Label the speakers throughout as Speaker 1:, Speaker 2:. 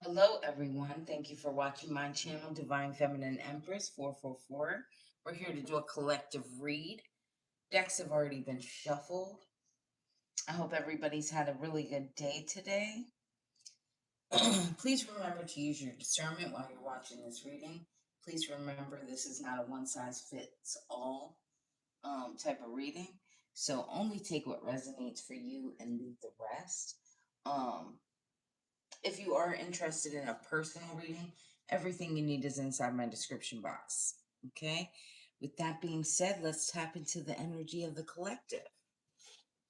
Speaker 1: Hello, everyone. Thank you for watching my channel, Divine Feminine Empress 444. We're here to do a collective read. Decks have already been shuffled. I hope everybody's had a really good day today. Please remember to use your discernment while you're watching this reading. Please remember this is not a one-size-fits-all type of reading. So only take what resonates for you and leave the rest. If you are interested in a personal reading, everything you need is inside my description box. Okay? With that being said, let's tap into the energy of the collective.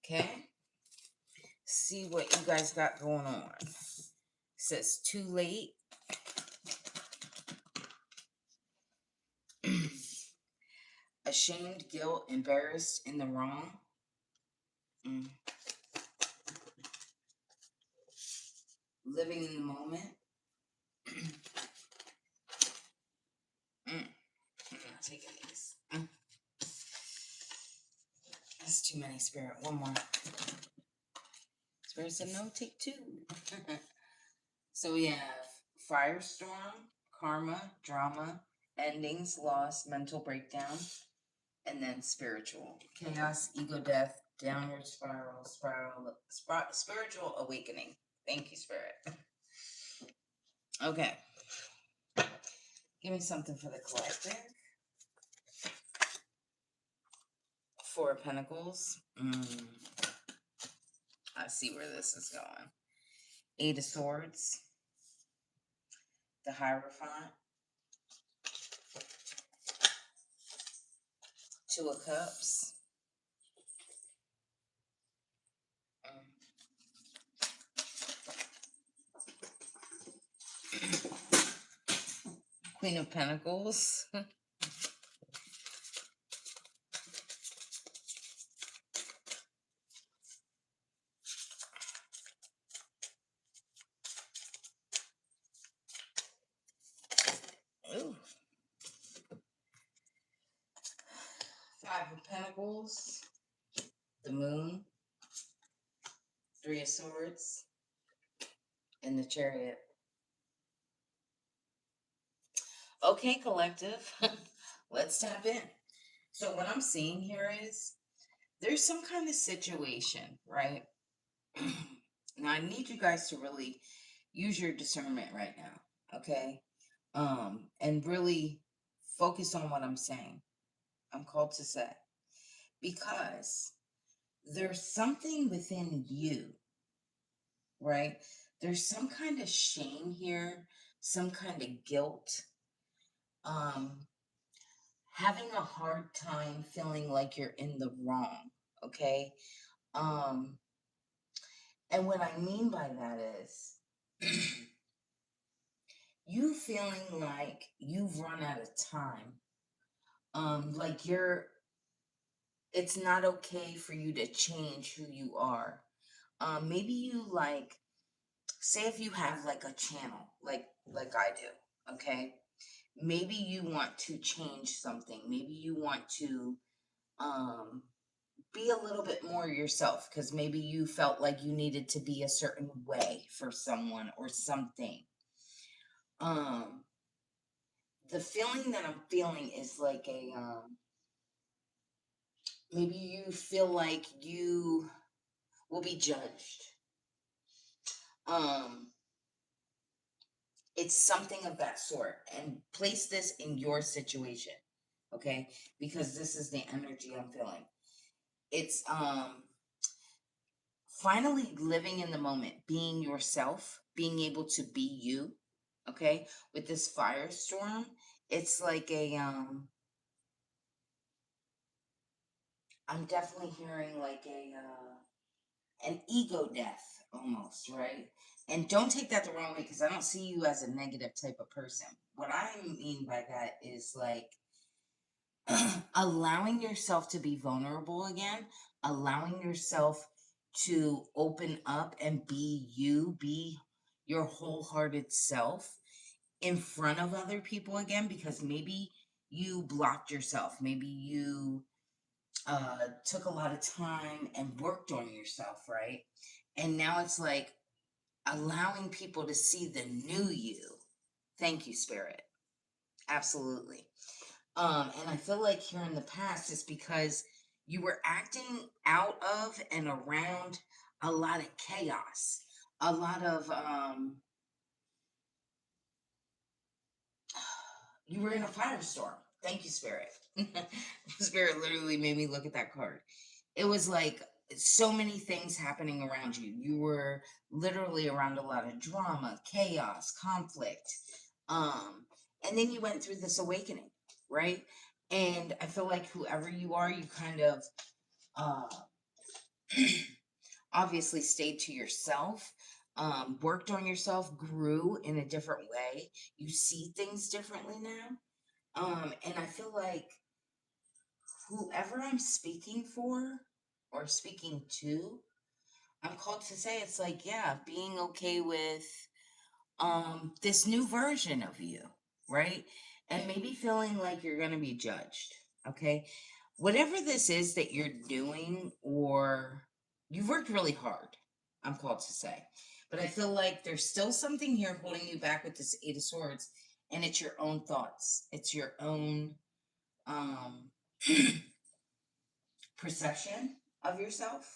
Speaker 1: Okay? See what you guys got going on. It says too late. Ashamed, guilt, embarrassed, in the wrong. Living in the moment. I'm not taking these. That's too many, Spirit. One more. Spirit said no, take two. So we have firestorm, karma, drama, endings, loss, mental breakdown, and then spiritual. Chaos, ego death, downward spiral, spiritual awakening. Thank you, Spirit. Okay. Give me something for the collective. Four of Pentacles. I see where this is going. Eight of Swords. The Hierophant. Two of Cups. Queen of Pentacles. Ooh. Five of Pentacles. The Moon. Three of Swords. And the Chariot. Okay, collective. Let's tap in. So what I'm seeing here is there's some kind of situation, right? Now I need you guys to really use your discernment right now, okay? And really focus on what I'm saying. I'm called to say. Because there's something within you, right? There's some kind of shame here, some kind of guilt. Having a hard time feeling like you're in the wrong, okay? And what I mean by that is you feeling like you've run out of time. Like it's not okay for you to change who you are. Maybe you like, say if you have like a channel, like I do, okay? Maybe you want to change something. Maybe you want to be a little bit more yourself because maybe you felt like you needed to be a certain way for someone or something. The feeling that I'm feeling is like a maybe you feel like you will be judged. It's something of that sort, and place this in your situation, okay? Because this is the energy I'm feeling. It's finally living in the moment, being yourself, being able to be you, okay? With this firestorm, it's like a I'm definitely hearing like a an ego death almost, right? And don't take that the wrong way because I don't see you as a negative type of person. What I mean by that is like allowing yourself to be vulnerable again, allowing yourself to open up and be you, be your wholehearted self in front of other people again, because maybe you blocked yourself. Maybe you took a lot of time and worked on yourself, right? And now it's like allowing people to see the new you. Thank you, Spirit. Absolutely. And I feel like here in the past it's because you were acting out of and around a lot of chaos, a lot of you were in a firestorm. Thank you, Spirit. Spirit literally made me look at that card. It was like so many things happening around you. You were literally around a lot of drama, chaos, conflict. And then you went through this awakening, right? And I feel like whoever you are, you kind of uh obviously stayed to yourself, worked on yourself, grew in a different way. You see things differently now. And I feel like whoever I'm speaking for or speaking to, I'm called to say it's like, yeah, being okay with this new version of you, right? And maybe feeling like you're gonna be judged. Okay. Whatever this is that you're doing, or you've worked really hard, I'm called to say. But I feel like there's still something here holding you back with this Eight of Swords, and it's your own thoughts. It's your own um perception of yourself.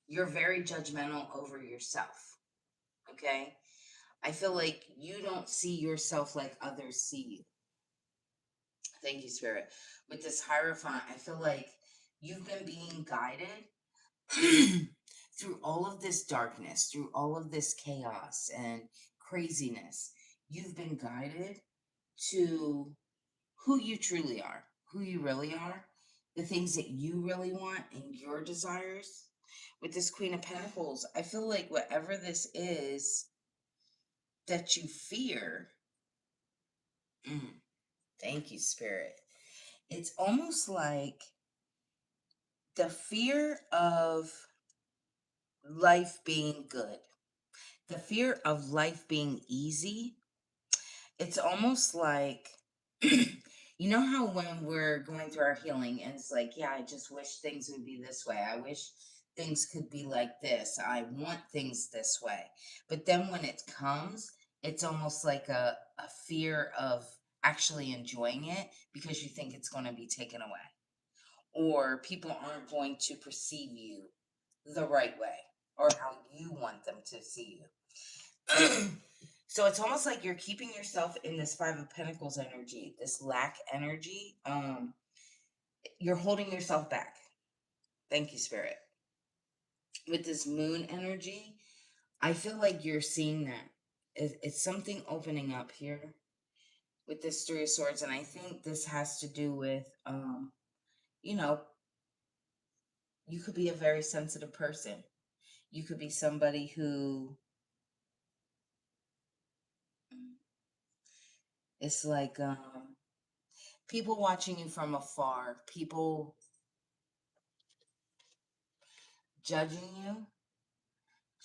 Speaker 1: You're very judgmental over yourself. Okay. I feel like you don't see yourself like others see you. Thank you, Spirit. With this Hierophant, I feel like you've been being guided through all of this darkness, through all of this chaos and craziness. You've been guided to who you truly are, who you really are, the things that you really want and your desires. With this Queen of Pentacles, I feel like whatever this is that you fear, mm, thank you, Spirit. It's almost like the fear of life being good, the fear of life being easy. It's almost like, you know how when we're going through our healing and it's like, yeah, I just wish things would be this way. I wish things could be like this. I want things this way. But then when it comes, it's almost like a fear of actually enjoying it because you think it's going to be taken away, or people aren't going to perceive you the right way or how you want them to see you. So it's almost like you're keeping yourself in this Five of Pentacles energy, this lack energy. You're holding yourself back. Thank you, Spirit. With this Moon energy, I feel like you're seeing that. It's something opening up here with this Three of Swords, and I think this has to do with, you know, you could be a very sensitive person. You could be somebody who, it's like people watching you from afar, people judging you,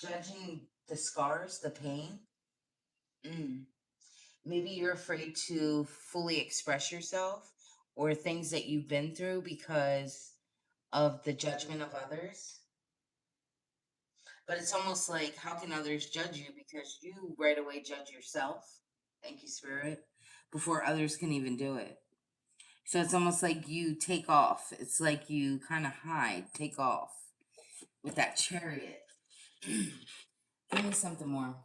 Speaker 1: judging the scars, the pain. Mm. Maybe you're afraid to fully express yourself or things that you've been through because of the judgment of others. But it's almost like, how can others judge you? Because you right away judge yourself. Thank you, Spirit. Before others can even do it. So it's almost like you take off. It's like you kind of hide, take off with that Chariot. Give me something more.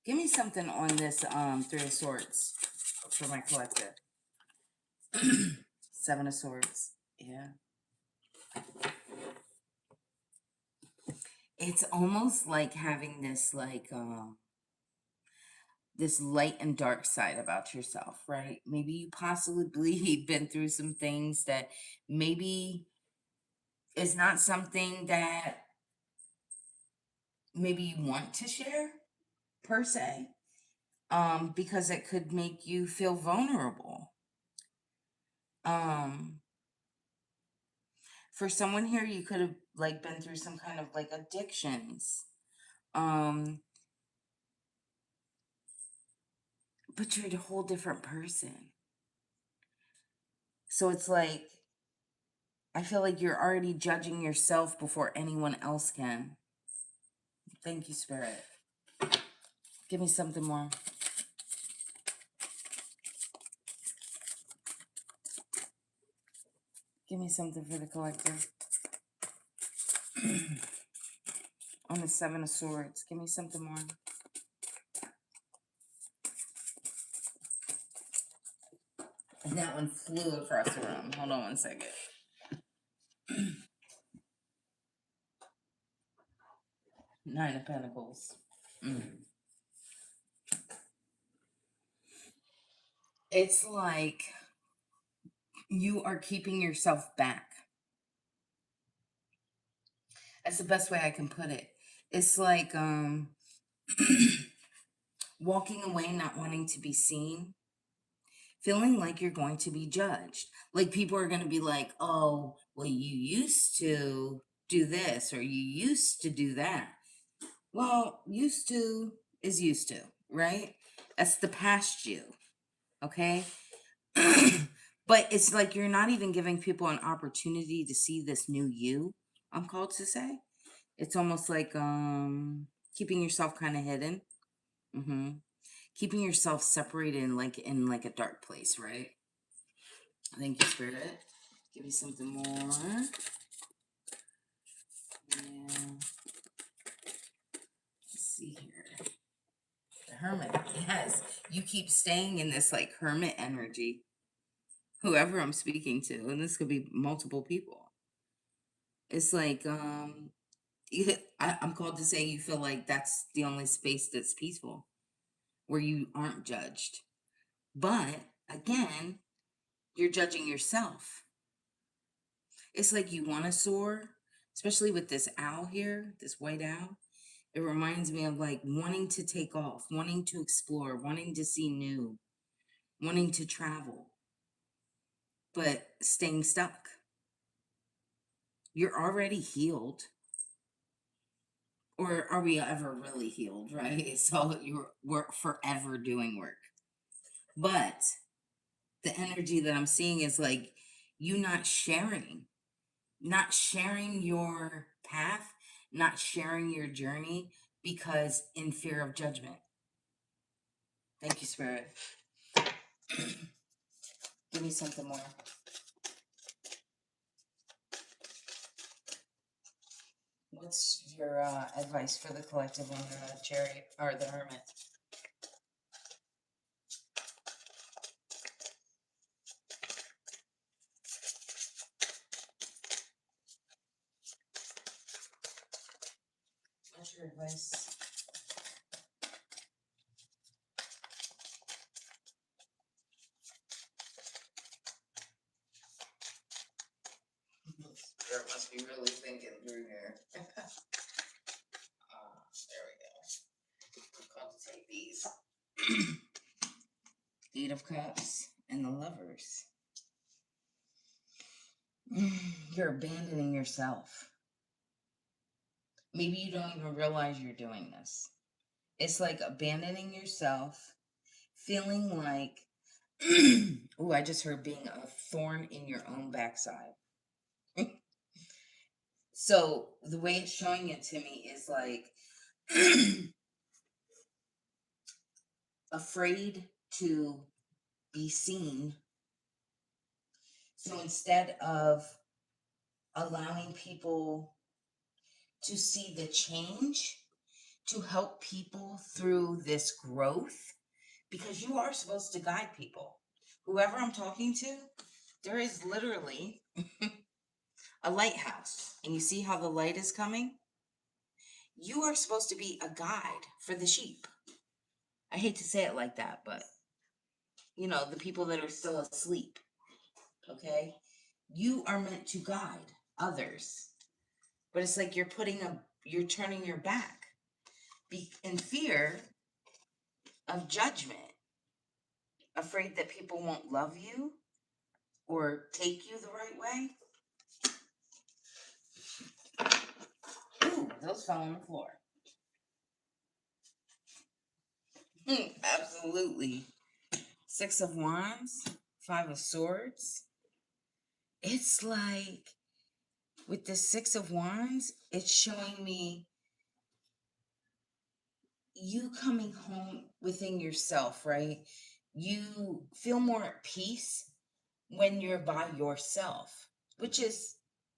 Speaker 1: Give me something on this Three of Swords for my collective. Seven of Swords. Yeah. It's almost like having this this light and dark side about yourself, right? Maybe you possibly been through some things that maybe is not something that maybe you want to share per se, because it could make you feel vulnerable. Um, for someone here, you could have like been through some kind of like addictions. Um, but you're a whole different person. So it's like, I feel like you're already judging yourself before anyone else can. Thank you, Spirit. Give me something more. Give me something for the collective. On the Seven of Swords. Give me something more. And that one flew across the room. Hold on one second. Nine of Pentacles. It's like you are keeping yourself back. That's the best way I can put it. It's like walking away, not wanting to be seen, feeling like you're going to be judged. Like people are going to be like, oh, well, you used to do this or you used to do that. Well, used to is used to, right? That's the past you, okay? But it's like you're not even giving people an opportunity to see this new you, I'm called to say. It's almost like keeping yourself kind of hidden. Keeping yourself separated in like a dark place, right? Thank you, Spirit. Give me something more. Yeah. Let's see here. The Hermit. Yes. You keep staying in this like hermit energy. Whoever I'm speaking to, and this could be multiple people. It's like I'm called to say you feel like that's the only space that's peaceful, where you aren't judged. But again, you're judging yourself. It's like you want to soar, especially with this owl here, this white owl. It reminds me of like wanting to take off, wanting to explore, wanting to see new, wanting to travel, but staying stuck. You're already healed. Or are we ever really healed, right? So we're forever doing work. But the energy that I'm seeing is like you not sharing your path, not sharing your journey because in fear of judgment. Thank you, Spirit. Give me something more. What's your advice for the collective on the Chariot or the Hermit? What's your advice? Spirit must be really thinking through here. There we go. I'm called to take these. Eight of Cups and the Lovers. You're abandoning yourself. Maybe you don't even realize you're doing this. It's like abandoning yourself, feeling like, oh, I just heard being a thorn in your own backside. So the way it's showing it to me is like afraid to be seen. So instead of allowing people to see the change, to help people through this growth, because you are supposed to guide people. Whoever I'm talking to, there is literally a lighthouse, and you see how the light is coming? You are supposed to be a guide for the sheep. I hate to say it like that, but you know, the people that are still asleep, okay? You are meant to guide others, but it's like you're turning your back in fear of judgment, afraid that people won't love you or take you the right way. Ooh, those fell on the floor. Absolutely. Six of Wands, Five of Swords. It's like with the Six of Wands, it's showing me you coming home within yourself, right? You feel more at peace when you're by yourself, which is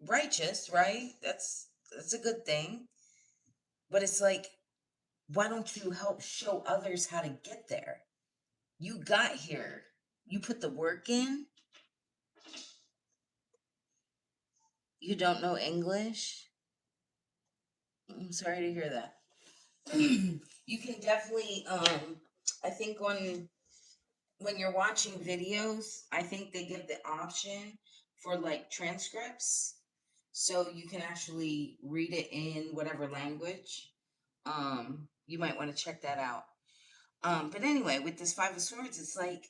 Speaker 1: righteous, right? That's a good thing. But it's like, why don't you help show others how to get there? You got here. You put the work in. You don't know English. I'm sorry to hear that. You can definitely I think when you're watching videos, I think they give the option for like transcripts. So you can actually read it in whatever language. You might want to check that out. But anyway, with this Five of Swords, it's like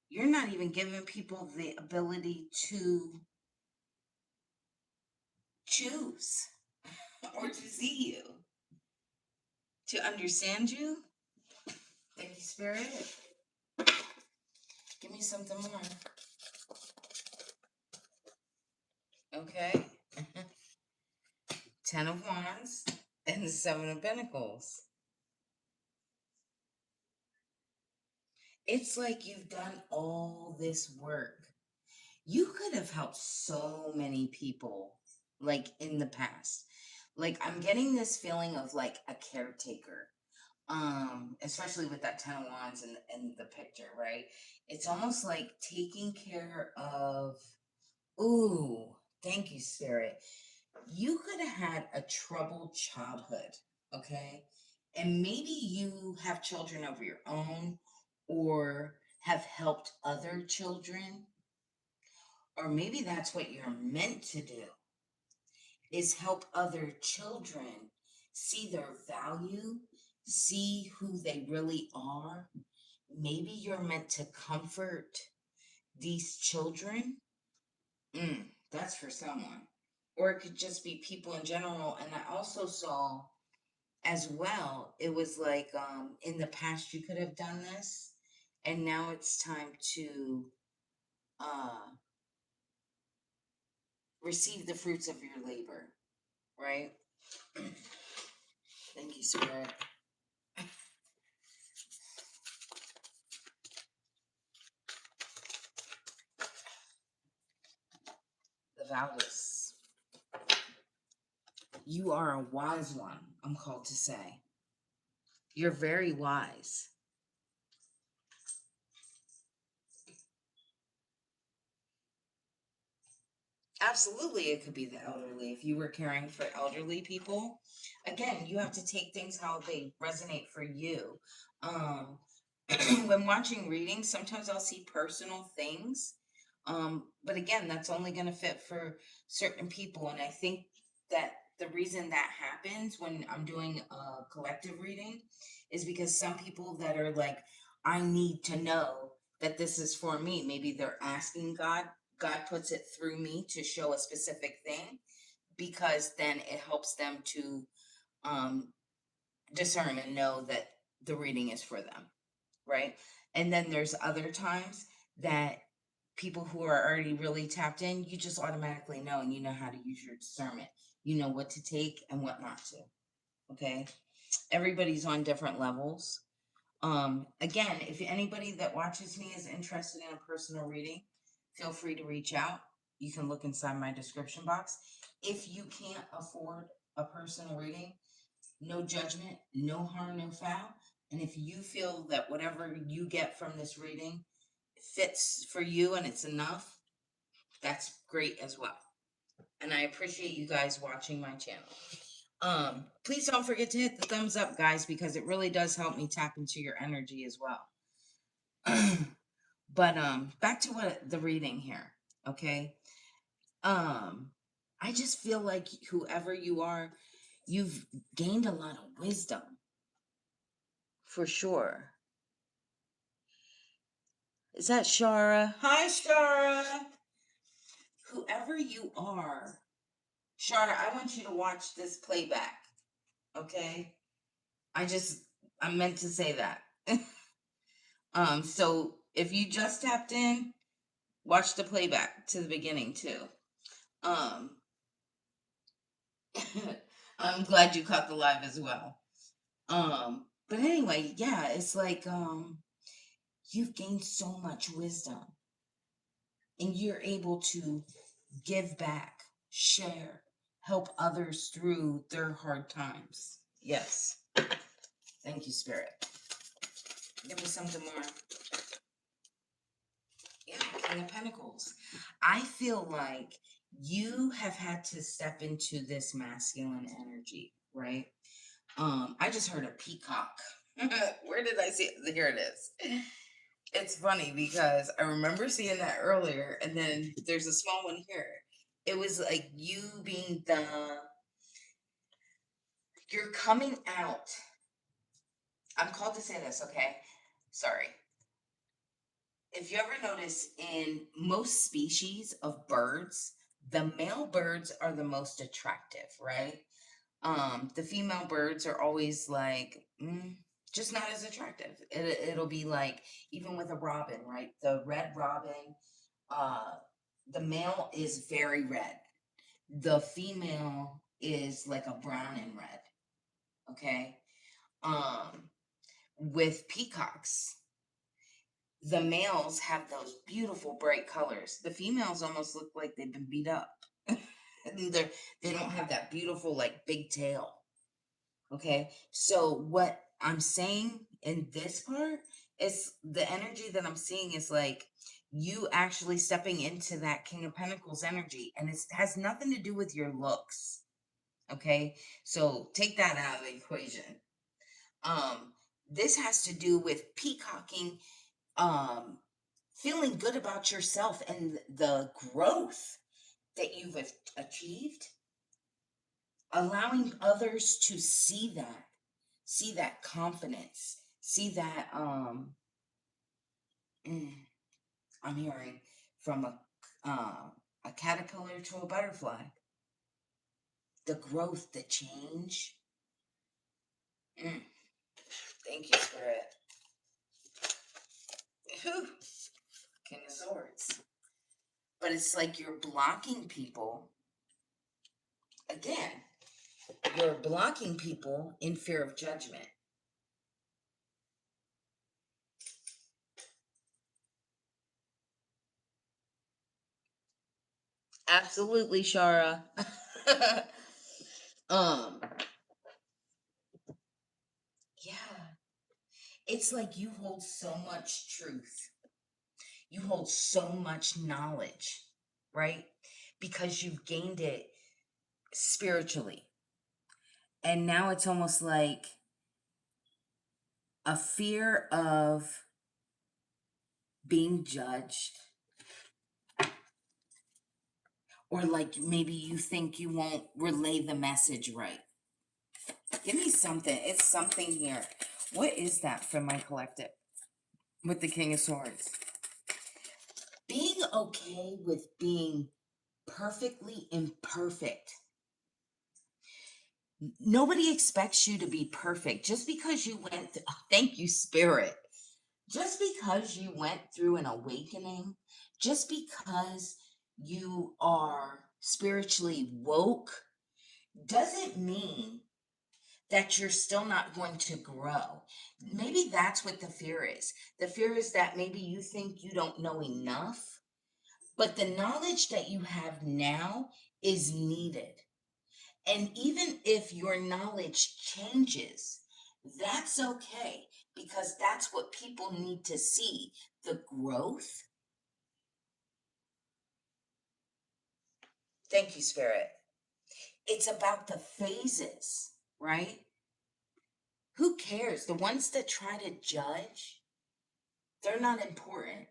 Speaker 1: you're not even giving people the ability to choose or to see you, to understand you. Thank you, Spirit. Give me something more. Okay. Ten of Wands and the Seven of Pentacles. It's like you've done all this work. You could have helped so many people, like in the past. Like I'm getting this feeling of like a caretaker. Especially with that Ten of Wands and the picture, right? It's almost like taking care of, ooh, thank you, Spirit. You could have had a troubled childhood, okay? And maybe you have children of your own or have helped other children, or maybe that's what you're meant to do, is help other children see their value, see who they really are. Maybe you're meant to comfort these children. That's for someone. Or it could just be people in general. And I also saw as well, it was like in the past you could have done this, and now it's time to uh, receive the fruits of your labor, right? Thank you, Spirit. The Valdis. You are a wise one, I'm called to say. You're very wise. Absolutely, it could be the elderly. If you were caring for elderly people, again, you have to take things how they resonate for you. Um, when watching readings, sometimes I'll see personal things. But again, that's only going to fit for certain people. And I think that the reason that happens when I'm doing a collective reading is because some people that are like, I need to know that this is for me. Maybe they're asking God. God puts it through me to show a specific thing because then it helps them to um, discern and know that the reading is for them, right? And then there's other times that people who are already really tapped in, you just automatically know and you know how to use your discernment. You know what to take and what not to. Okay. Everybody's on different levels. Again, if anybody that watches me is interested in a personal reading, feel free to reach out. You can look inside my description box. If you can't afford a personal reading, no judgment, no harm, no foul. And if you feel that whatever you get from this reading fits for you and it's enough, that's great as well. And I appreciate you guys watching my channel. Please don't forget to hit the thumbs up, guys, because it really does help me tap into your energy as well. But back to what the reading here, okay? I just feel like whoever you are, you've gained a lot of wisdom for sure. Is that Shara? Hi, Shara. Whoever you are, Shara, I want you to watch this playback, okay? I meant to say that. So if you just tapped in, watch the playback to the beginning too. Um, I'm glad you caught the live as well. But anyway, yeah, it's like you've gained so much wisdom and you're able to give back, share, help others through their hard times. Yes. Thank you, Spirit. Give me something more. Yeah, King of Pentacles. I feel like you have had to step into this masculine energy, right? I just heard a peacock. Where did I see it? Here it is. It's funny because I remember seeing that earlier, and then there's a small one here. It was like you being you're coming out. I'm called to say this, okay? Sorry. If you ever notice in most species of birds, the male birds are the most attractive, right? The female birds are always like just not as attractive. It'll be like even with a robin, right? The red robin, uh, the male is very red. The female is like a brown and red. Okay. Um, with peacocks, the males have those beautiful bright colors. The females almost look like they've been beat up. They don't have that beautiful like big tail. Okay. So what I'm saying in this part is the energy that I'm seeing is like you actually stepping into that King of Pentacles energy, and it has nothing to do with your looks. Okay. So take that out of the equation. Um, this has to do with peacocking, um, feeling good about yourself and the growth that you've achieved, allowing others to see that confidence, see that mm, I'm hearing from a caterpillar to a butterfly, the growth, the change. Mm, thank you, Spirit. Whew, King of Swords. But it's like you're blocking people. Again, you're blocking people in fear of judgment. Absolutely, Shara. um, yeah. It's like you hold so much truth. You hold so much knowledge, right? Because you've gained it spiritually. And now it's almost like a fear of being judged, or like maybe you think you won't relay the message right. Give me something. It's something here. What is that for my collective with the King of Swords? Being okay with being perfectly imperfect. Nobody expects you to be perfect. Just because you went, thank you, Spirit. Just because you went through an awakening, just because you are spiritually woke, doesn't mean that you're still not going to grow. Maybe that's what the fear is. The fear is that maybe you think you don't know enough, but the knowledge that you have now is needed. And even if your knowledge changes, that's okay because that's what people need to see, the growth. Thank you, Spirit. It's about the phases, right? Who cares? The ones that try to judge, they're not important.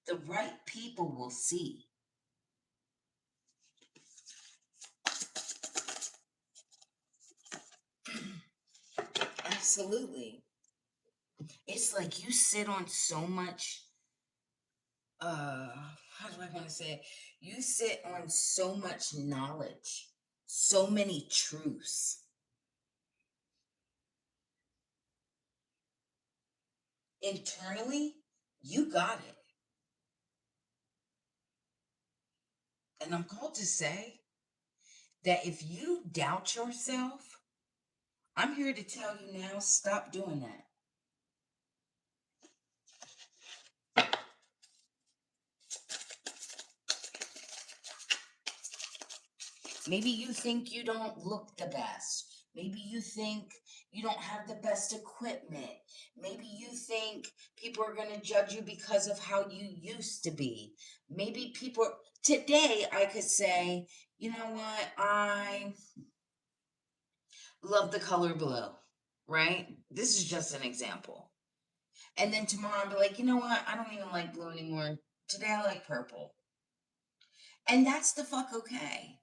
Speaker 1: The right people will see. Absolutely. It's like you sit on so much, uh, how do I want to say it? You sit on so much knowledge, so many truths. Internally, you got it. And I'm called to say that if you doubt yourself, I'm here to tell you now, stop doing that. Maybe you think you don't look the best. Maybe you think you don't have the best equipment. Maybe you think people are going to judge you because of how you used to be. Maybe people, today I could say, you know what, I love the color blue, right? This is just an example. And then tomorrow I'll be like, you know what, I don't even like blue anymore. Today I like purple. And that's the fuck okay.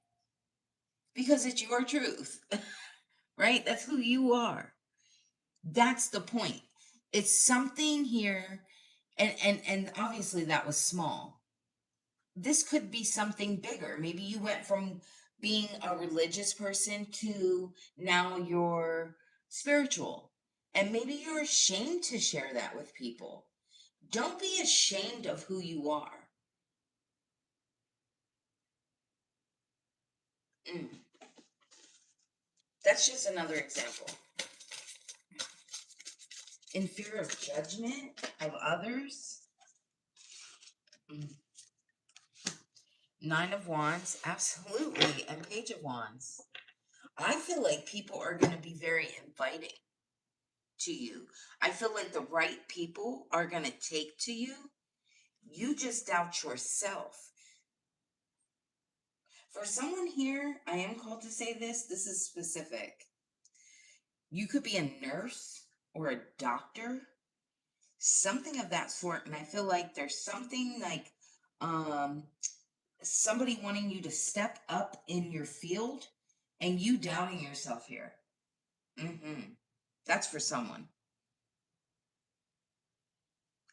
Speaker 1: Because it's your truth, right? That's who you are. That's the point. It's something here, and obviously that was small. This could be something bigger. Maybe you went from being a religious person to now you're spiritual. And maybe you're ashamed to share that with people. Don't be ashamed of who you are. Mm. That's just another example. In fear of judgment of others. Mm. Nine of Wands, absolutely, and Page of Wands. I feel like people are going to be very inviting to you. I feel like the right people are going to take to you. You just doubt yourself. For someone here, I am called to say this. This is specific. You could be a nurse or a doctor, something of that sort. And I feel like there's something like somebody wanting you to step up in your field and you doubting yourself here. That's for someone.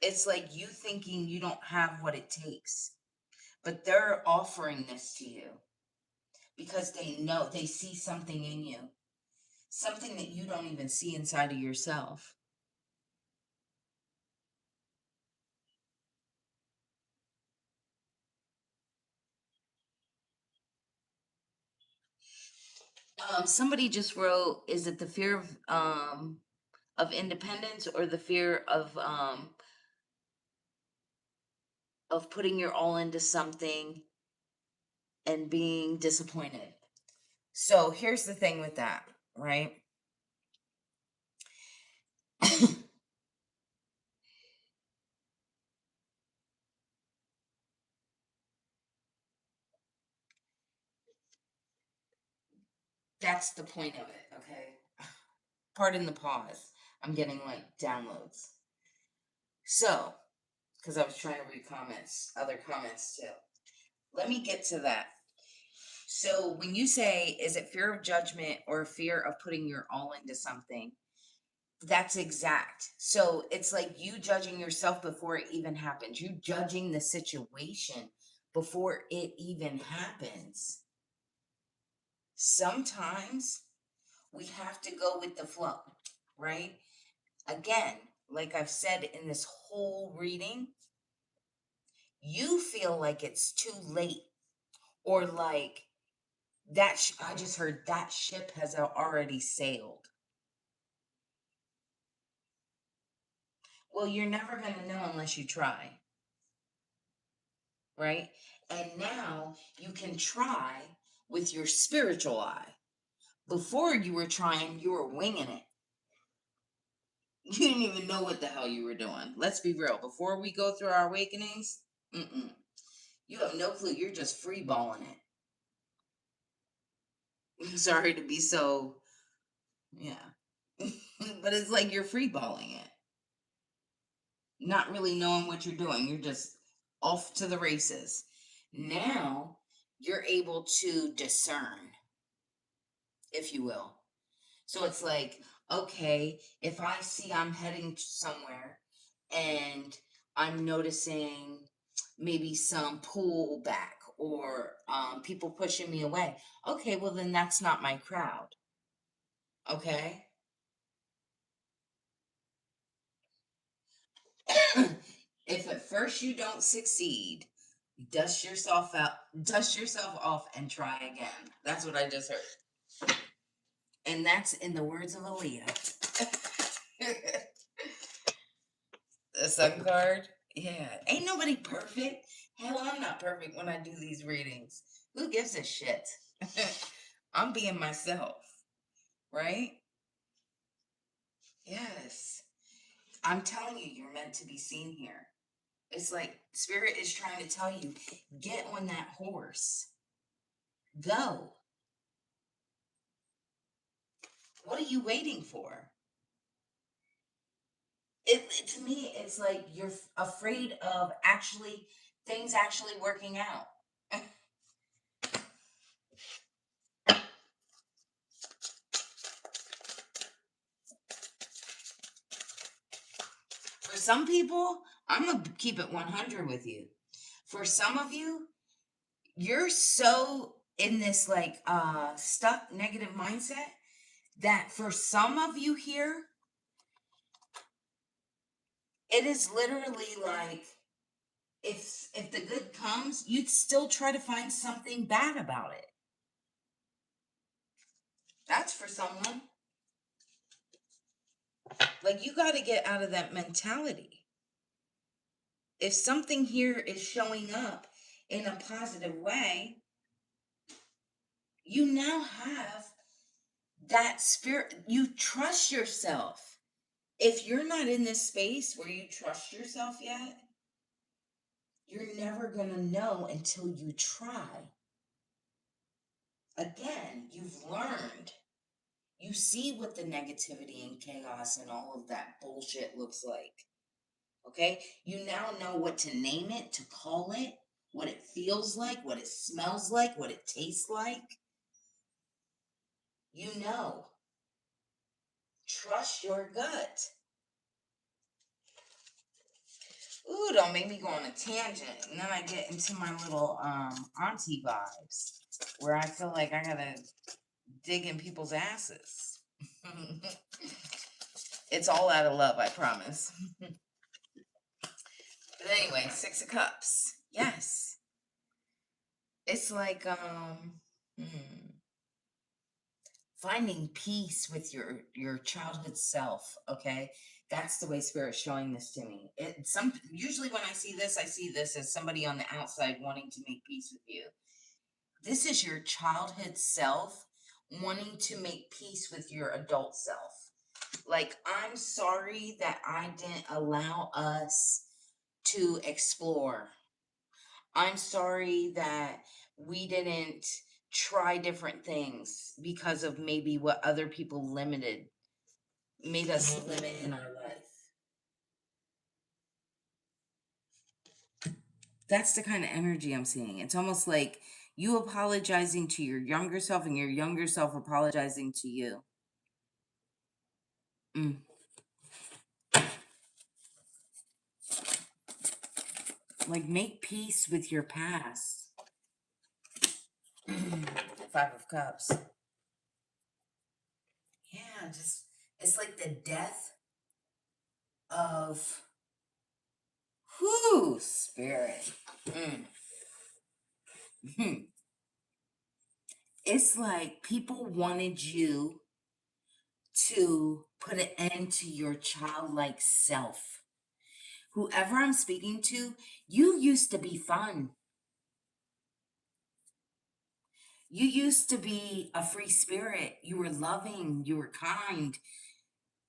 Speaker 1: It's like you thinking you don't have what it takes, but they're offering this to you because they know they see something in you, something that you don't even see inside of yourself. Somebody just wrote, is it the fear of independence or the fear of putting your all into something and being disappointed? So here's the thing with that, right? That's the point of it, okay? Pardon the pause. I'm getting like downloads. So, because I was trying to read comments, other comments too. Let me get to that. So, when you say, is it fear of judgment or fear of putting your all into something? That's exact. So, it's like you judging yourself before it even happens. You judging the situation before it even happens. Sometimes we have to go with the flow, right? Again, like I've said in this whole reading, you feel like it's too late or like I just heard that ship has already sailed. Well, you're never going to know unless you try, right? And now you can try with your spiritual eye. Before you were trying, you were winging it. You didn't even know what the hell you were doing. Let's be real. Before we go through our awakenings, you have no clue. You're just free balling it. Sorry to be so, yeah. But it's like you're free balling it, not really knowing what you're doing. You're just off to the races. Now you're able to discern, if you will. So it's like, okay, if I see I'm heading somewhere and I'm noticing maybe some pullback or people pushing me away, okay, well, then that's not my crowd. Okay. If at first you don't succeed, dust yourself off and try again. That's what I just heard. And that's in the words of Aaliyah. The sun card. Yeah. Ain't nobody perfect. Hell, I'm not perfect when I do these readings. Who gives a shit? I'm being myself, right? Yes. I'm telling you, you're meant to be seen here. It's like Spirit is trying to tell you, get on that horse. Go. What are you waiting for? To me, it's like you're afraid of things actually working out. For some people, I'm going to keep it 100 with you. For some of you, you're so in this like stuck negative mindset that for some of you here, it is literally like if the good comes, you'd still try to find something bad about it. That's for someone. Like you got to get out of that mentality. If something here is showing up in a positive way, you now have that spirit. You trust yourself. If you're not in this space where you trust yourself yet, you're never going to know until you try. Again, you've learned. You see what the negativity and chaos and all of that bullshit looks like. Okay? You now know what to name it, to call it, what it feels like, what it smells like, what it tastes like. You know. Trust your gut. Ooh, don't make me go on a tangent. And then I get into my little auntie vibes where I feel like I gotta dig in people's asses. It's all out of love, I promise. But anyway, 6 of Cups. Yes. It's like finding peace with your childhood self, okay? That's the way Spirit's showing this to me. Usually when I see this as somebody on the outside wanting to make peace with you. This is your childhood self wanting to make peace with your adult self. Like, I'm sorry that I didn't allow us to explore. I'm sorry that we didn't try different things because of maybe what other people made us limit in our life. That's the kind of energy I'm seeing. It's almost like you apologizing to your younger self and your younger self apologizing to you. Like, make peace with your past. 5 of Cups. Yeah, just, it's like the death of, Spirit. It's like people wanted you to put an end to your childlike self. Whoever I'm speaking to, you used to be fun. You used to be a free spirit. You were loving, you were kind.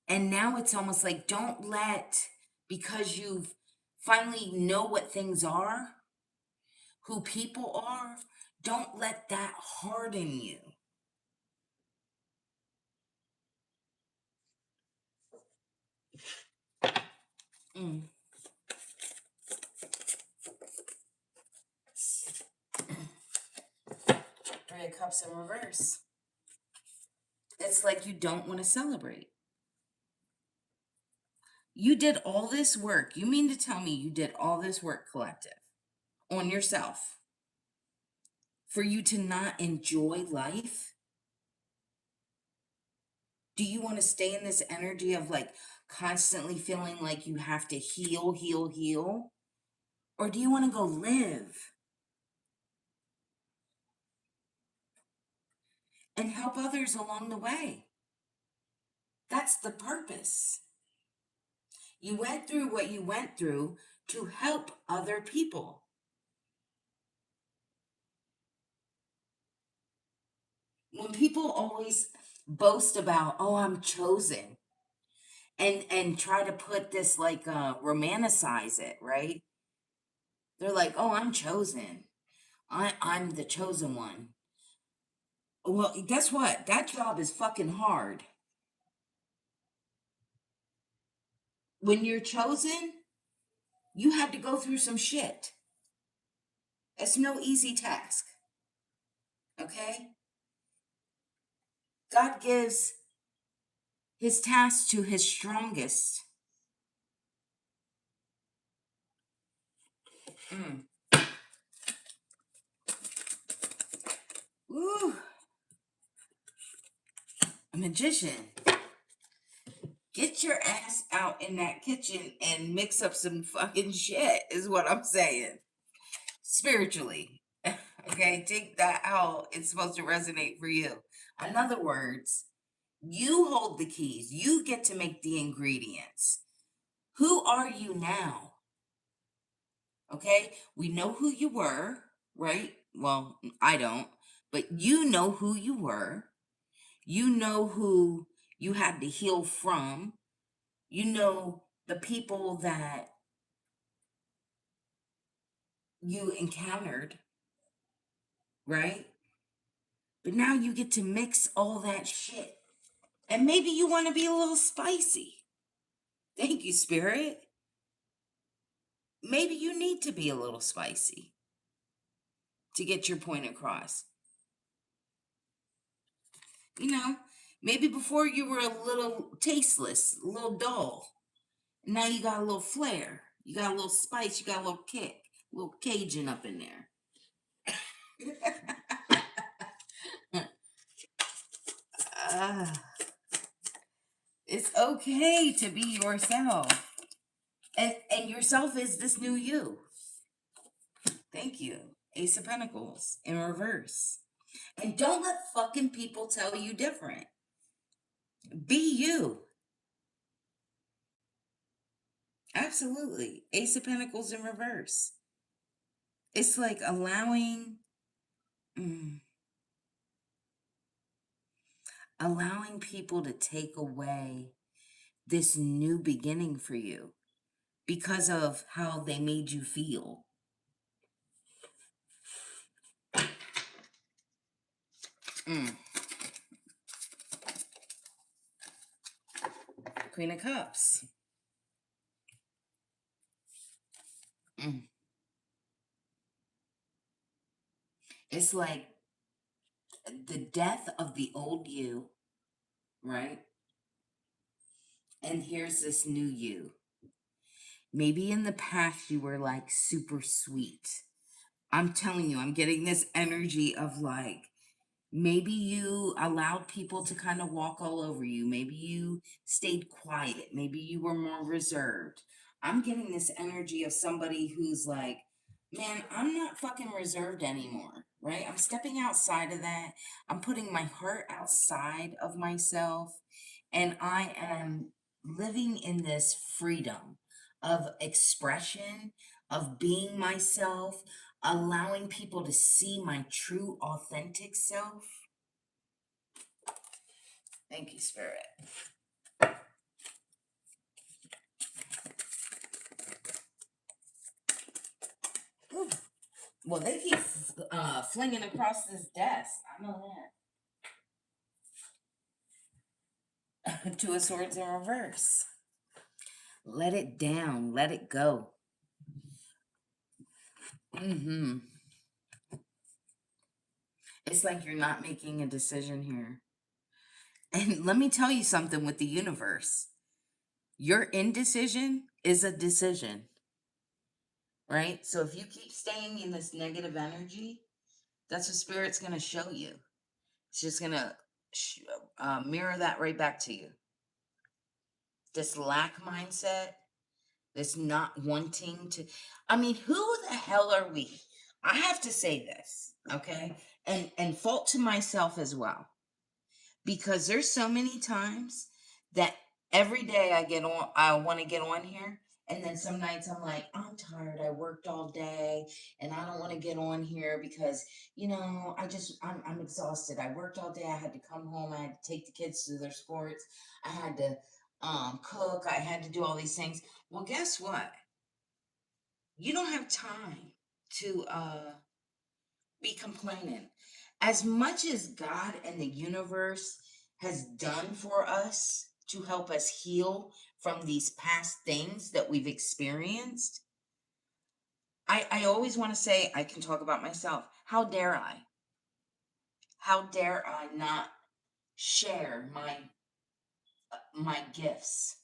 Speaker 1: And now it's almost like because you've finally know what things are, who people are, don't let that harden you. Mm. 3 of Cups in reverse. It's like you don't want to celebrate. You did all this work. You mean to tell me you did all this work, collective, on yourself for you to not enjoy life? Do you want to stay in this energy of like constantly feeling like you have to heal, heal, heal? Or do you want to go live? and help others along the way. That's the purpose. You went through what you went through to help other people. When people always boast about, oh, I'm chosen, and try to put this like romanticize it, right? They're like, oh, I'm chosen. I'm the chosen one. Well, guess what? That job is fucking hard. When you're chosen, you had to go through some shit. It's no easy task. Okay? God gives his task to his strongest. Mm. Ooh, a magician. Get your ass out in that kitchen and mix up some fucking shit, is what I'm saying. Spiritually. Okay, take that how it's supposed to resonate for you. In other words, you hold the keys, you get to make the ingredients. Who are you now? Okay, we know who you were, right? Well, I don't, but you know who you were. You know who you had to heal from. You know the people that you encountered, right? But now you get to mix all that shit. And maybe you want to be a little spicy. Thank you, Spirit. Maybe you need to be a little spicy to get your point across. You know, maybe before you were a little tasteless, a little dull. Now you got a little flair. You got a little spice. You got a little kick, a little Cajun up in there. It's okay to be yourself. And yourself is this new you. Thank you. Ace of Pentacles in reverse. And don't let fucking people tell you different. Be you. Absolutely. Ace of Pentacles in reverse. It's like allowing people to take away this new beginning for you because of how they made you feel. Queen of Cups. It's like the death of the old you, right? And here's this new you. Maybe in the past you were like super sweet. I'm telling you, I'm getting this energy of like, maybe you allowed people to kind of walk all over you. Maybe you stayed quiet. Maybe you were more reserved. I'm getting this energy of somebody who's like, man, I'm not fucking reserved anymore, right? I'm stepping outside of that. I'm putting my heart outside of myself. And I am living in this freedom of expression, of being myself, allowing people to see my true, authentic self. Thank you, Spirit. Ooh. Well, they keep flinging across this desk. I know that. Two of Swords in reverse. Let it down. Let it go. It's like you're not making a decision here. And let me tell you something with the universe. Your indecision is a decision, right? So if you keep staying in this negative energy, that's what Spirit's going to show you. It's just going to mirror that right back to you. This lack mindset, this not wanting to. I mean, who the hell are we? I have to say this, okay? And fault to myself as well. because there's so many times that every day I want to get on here, and then some nights I'm like, I'm tired, I worked all day, and I don't want to get on here because, I'm exhausted. I worked all day, I had to come home, I had to take the kids to their sports, I had to cook, I had to do all these things. Well, guess what? You don't have time to be complaining. As much as God and the universe has done for us to help us heal from these past things that we've experienced, I always want to say, I can talk about myself. How dare I? How dare I not share my gifts?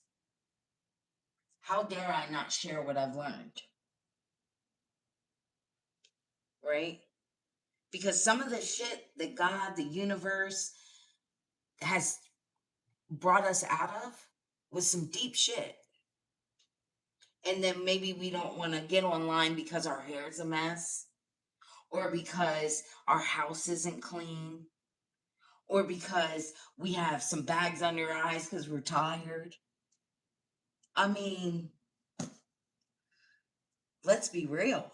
Speaker 1: How dare I not share what I've learned? Right? Because some of the shit that God, the universe has brought us out of was some deep shit. And then maybe we don't want to get online because our hair is a mess, or because our house isn't clean, or because we have some bags under our eyes because we're tired. I mean, let's be real.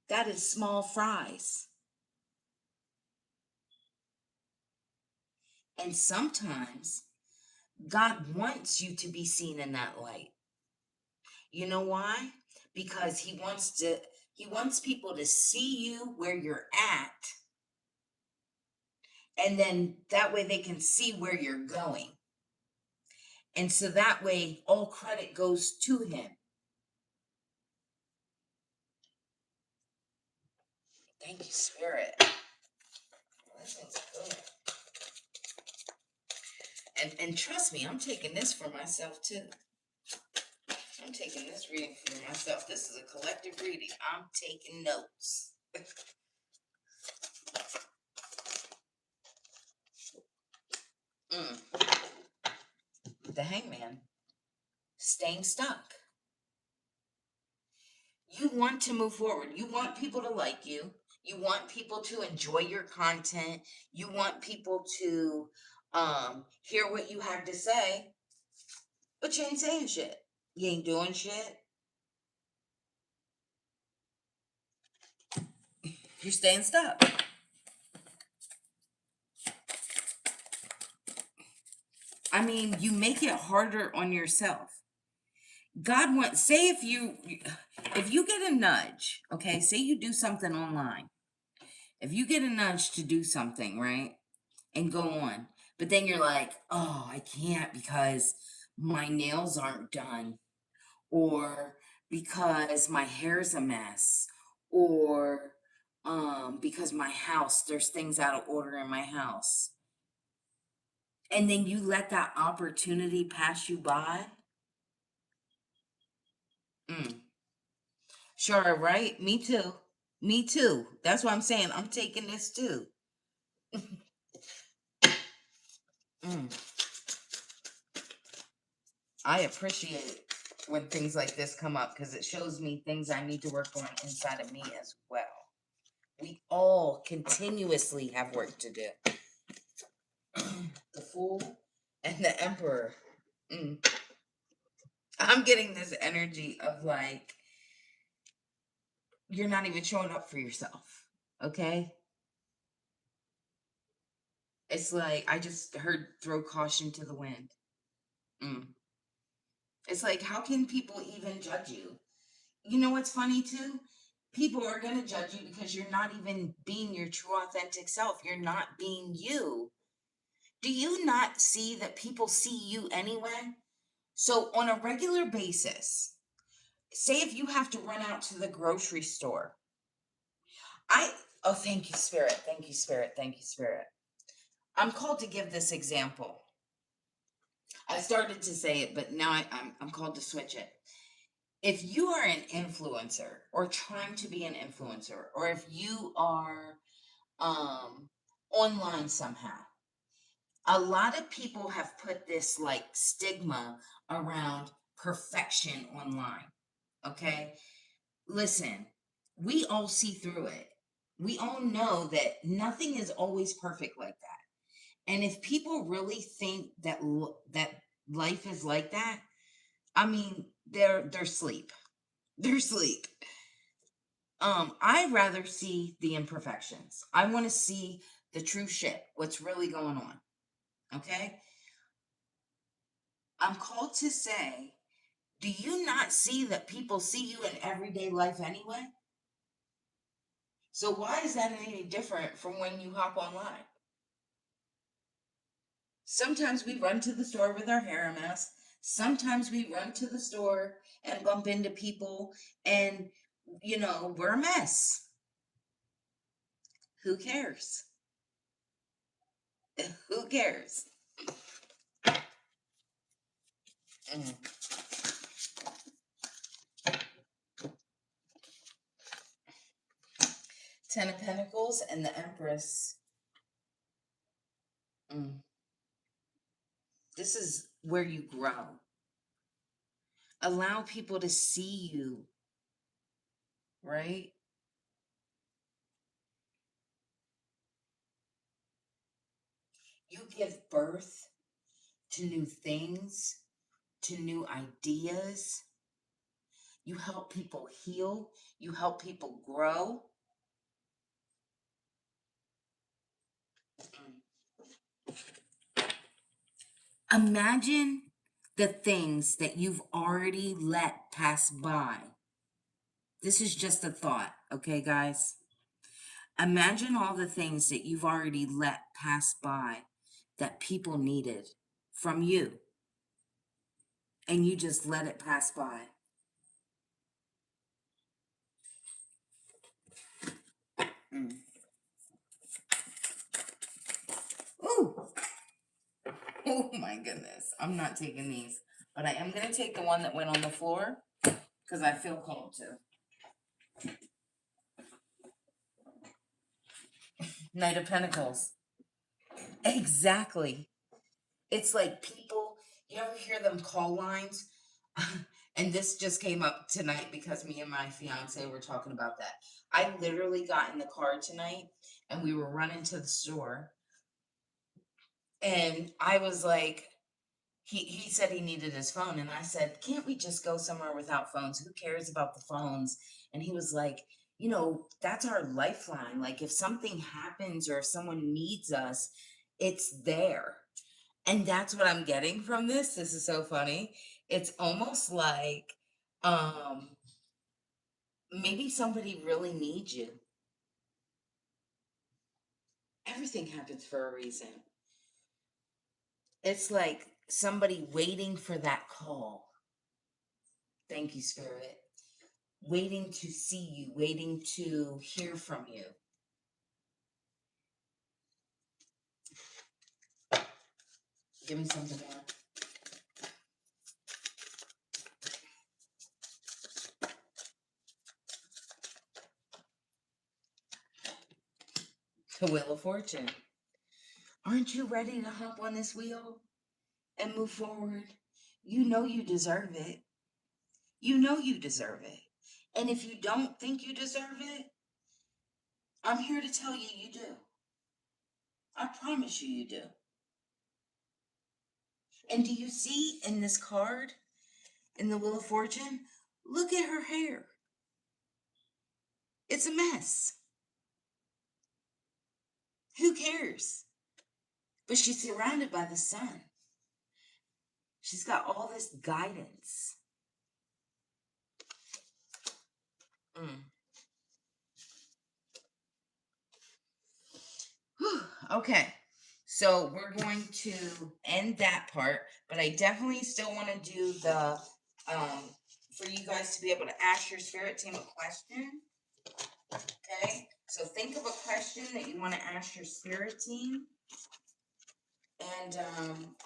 Speaker 1: That is small fries. And sometimes God wants you to be seen in that light. You know why? Because he wants people to see you where you're at, and then that way they can see where you're going. And so that way all credit goes to him. Thank you, Spirit. This one's good. And trust me, I'm taking this for myself too. I'm taking this reading for myself. This is a collective reading. I'm taking notes. The Hangman. Staying stuck. You want to move forward. You want people to like you. You want people to enjoy your content. You want people to hear what you have to say. But you ain't saying shit. You ain't doing shit. You're staying stuck. I mean, you make it harder on yourself. God wants, say if you get a nudge, okay, say you do something online. If you get a nudge to do something, right? And go on. But then you're like, "Oh, I can't because my nails aren't done, or because my hair's a mess, or because my house, there's things out of order in my house." And then you let that opportunity pass you by. Mm. Sure, right? Me too. Me too. That's why I'm saying I'm taking this too. Mm. I appreciate when things like this come up because it shows me things I need to work on inside of me as well. We all continuously have work to do. The Fool and the Emperor. Mm. I'm getting this energy of like, you're not even showing up for yourself. Okay? It's like, I just heard throw caution to the wind. Mm. It's like, how can people even judge you? You know what's funny too? People are going to judge you because you're not even being your true authentic self. You're not being you. Do you not see that people see you anyway? So, on a regular basis, say if you have to run out to the grocery store, oh, thank you, Spirit. Thank you, Spirit. Thank you, Spirit. I'm called to give this example. I started to say it, but now I'm called to switch it. If you are an influencer or trying to be an influencer, or if you are online somehow, a lot of people have put this like stigma around perfection online. Okay, listen, we all see through it. We all know that nothing is always perfect like that. And if people really think that that life is like that, I mean, they're asleep. They're asleep. I'd rather see the imperfections. I want to see the true shit, what's really going on. Okay? I'm called to say, do you not see that people see you in everyday life anyway? So why is that any different from when you hop online? Sometimes we run to the store with our hair a mess. Sometimes we run to the store and bump into people and, we're a mess. Who cares? Who cares? Mm. Ten of Pentacles and the Empress. Mm. This is where you grow. Allow people to see you, right? You give birth to new things, to new ideas. You help people heal. You help people grow. Imagine the things that you've already let pass by. This is just a thought, okay, guys? Imagine all the things that you've already let pass by that people needed from you, and you just let it pass by. Mm. Ooh. Oh my goodness. I'm not taking these, but I am going to take the one that went on the floor because I feel called to. Knight of Pentacles. Exactly. It's like people, you ever hear them call lines? And this just came up tonight because me and my fiance were talking about that. I literally got in the car tonight and we were running to the store. And I was like, he said he needed his phone. And I said, can't we just go somewhere without phones? Who cares about the phones? And he was like, that's our lifeline. Like if something happens or if someone needs us, it's there. And that's what I'm getting from this. This is so funny. It's almost like maybe somebody really needs you. Everything happens for a reason. It's like somebody waiting for that call. Thank you, Spirit. Waiting to see you, waiting to hear from you. Give me something more. The Wheel of Fortune. Aren't you ready to hop on this wheel and move forward? You know you deserve it. You know you deserve it. And if you don't think you deserve it, I'm here to tell you you do. I promise you you do. And do you see in this card, in the Wheel of Fortune, look at her hair. It's a mess. Who cares? But she's surrounded by the sun. She's got all this guidance. Mm. Whew. Okay. So we're going to end that part, but I definitely still want to do the for you guys to be able to ask your spirit team a question. Okay. So think of a question that you want to ask your spirit team. And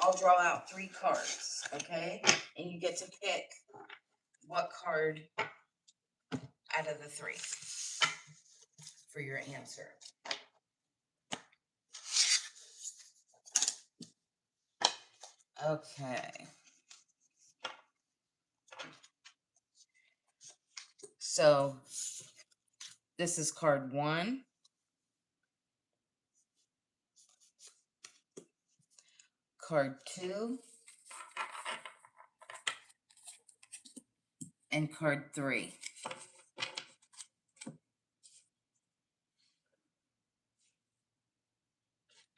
Speaker 1: I'll draw out 3 cards, okay? And you get to pick what card out of the 3 for your answer. Okay. So this is card 1. card 2 and card 3.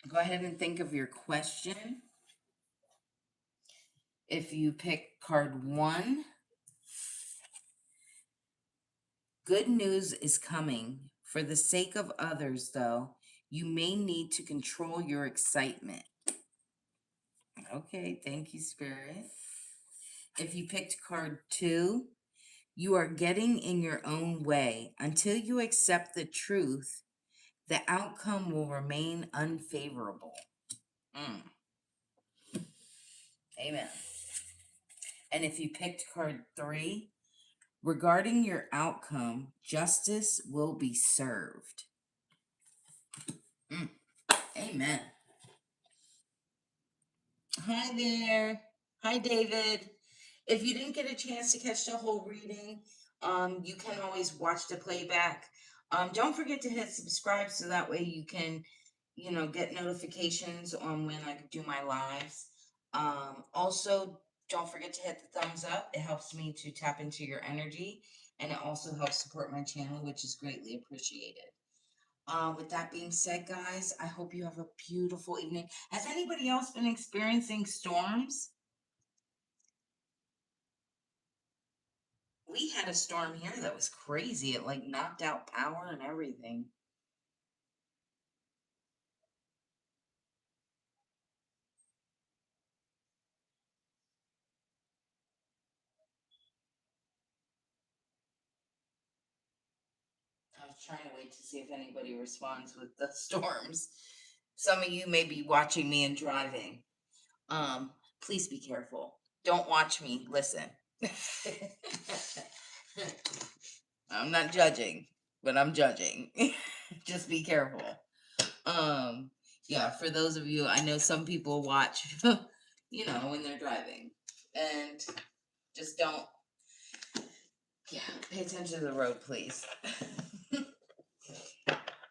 Speaker 1: Go ahead and think of your question. If you pick card 1, good news is coming. For the sake of others, though, you may need to control your excitement. Okay, thank you, Spirit. If you picked card 2, you are getting in your own way. Until you accept the truth, the outcome will remain unfavorable. Amen. And if you picked card 3, regarding your outcome, justice will be served. Amen. Hi there. Hi, David. If you didn't get a chance to catch the whole reading, you can always watch the playback. Don't forget to hit subscribe so that way you can, get notifications on when I do my lives. Also, don't forget to hit the thumbs up. It helps me to tap into your energy, and it also helps support my channel, which is greatly appreciated. With that being said, guys, I hope you have a beautiful evening. Has anybody else been experiencing storms? We had a storm here that was crazy. It like knocked out power and everything. I was trying to wait to see if anybody responds with the storms. Some of you may be watching me and driving. Please be careful. Don't watch me. Listen. I'm not judging, but I'm judging. Just be careful. Yeah, for those of you, I know some people watch, when they're driving, and just don't, pay attention to the road, please.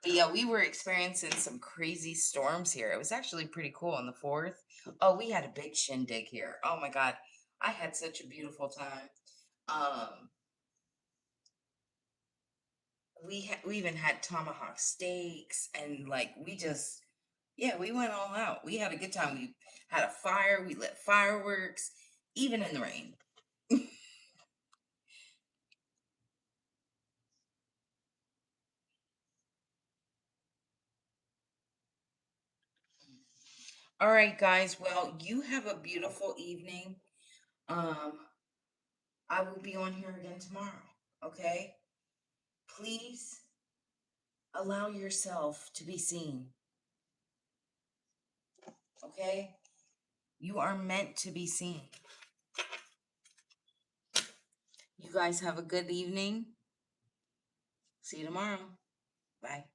Speaker 1: But yeah, we were experiencing some crazy storms here. It was actually pretty cool on the 4th. Oh, we had a big shindig here. Oh my God. I had such a beautiful time. We even had tomahawk steaks, and like we went all out. We had a good time. We had a fire, we lit fireworks, even in the rain. All right, guys. Well, you have a beautiful evening. Um, I will be on here again tomorrow. Okay? Please allow yourself to be seen. Okay? You are meant to be seen. You guys have a good evening. See you tomorrow. Bye.